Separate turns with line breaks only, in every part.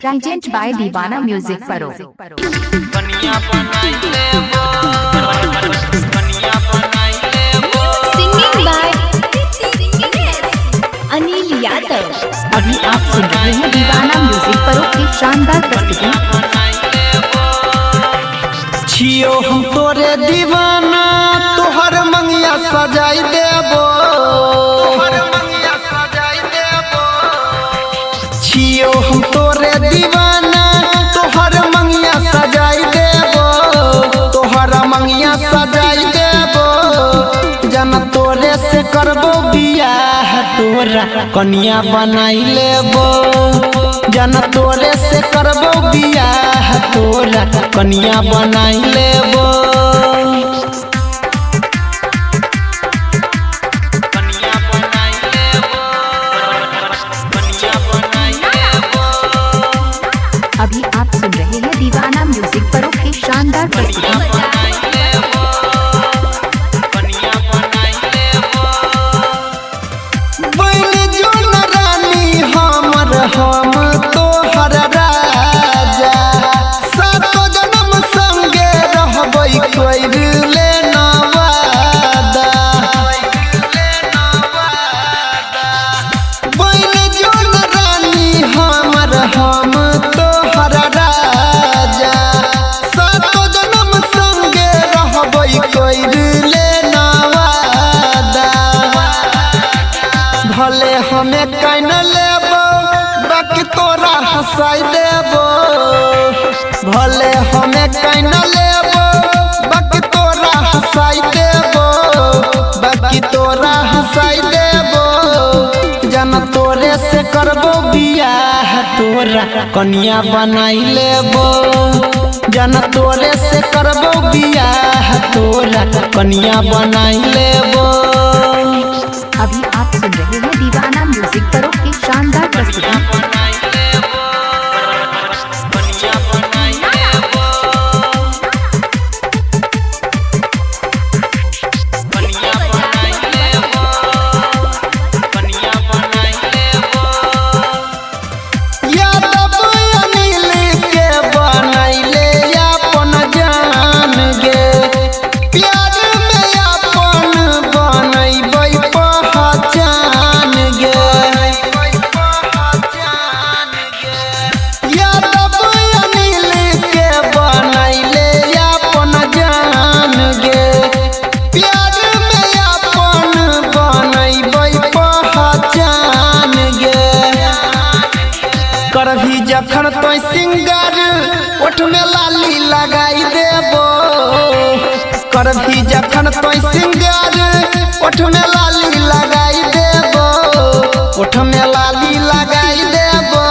Present by Deewana music परो।
Singing by Anil Yadav.
अभी आप सुन रहे हैं दीवाना म्यूजिक परो की शानदार प्रस्तुति।
छियो हम तोरे दीवाना तोहर मंगिया सजाई देबो, छियो हम तोरे दीवाना तोहर मंगिया सजाई देबो, तोहर मंगिया सजाई देबो। जन तोरे से करबो बियाह तोरा कन्या बनाई लेबो, जन तोरे से करबो बियाह तोरा कन्या बनाई लेबो।
अभी आप सुन रहे हैं दीवाना म्यूजिक परो की शानदार प्रस्तुति।
हम तोहर राजा सातो जन्म संगे रहबै कोई ले नवादा, बन जोन रानी हमर हम तोहर राजा सातो जन्म संगे रहबै कोई ले नवादा। भले हमें कैन लेबो बाकी तोरा हंसाई देबो, भले हमें कैन लेबो बाकी तोरा हंसाई देबो, बाकी तोरा हंसाई देबो। जन तोरे से करबो बियाह तोरा कन्या बनाई लेबो, जन तोरे से करबो बियाह तोरा कन्या बनाई लेबो।
अभी आप सुन रहे हैं दीवाना म्यूजिक परो की शानदार प्रस्तुति। करभी जखन तो सिंगर ओठ में लाली लगाई देबो, करभी जखन तो सिंगर ओठ में लाली लगाई देबो, ओठ में लाली लगाई देबो।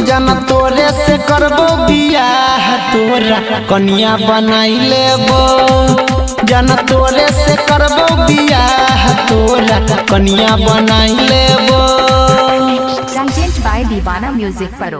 जन तोरे से करबो बियाह तोरा कन्या बनाई लेबो, जन तोरे से करबो बियाह तोरा कन्या बनाई लेबो। प्रेजेंट बाय दीवाना म्यूजिक परो।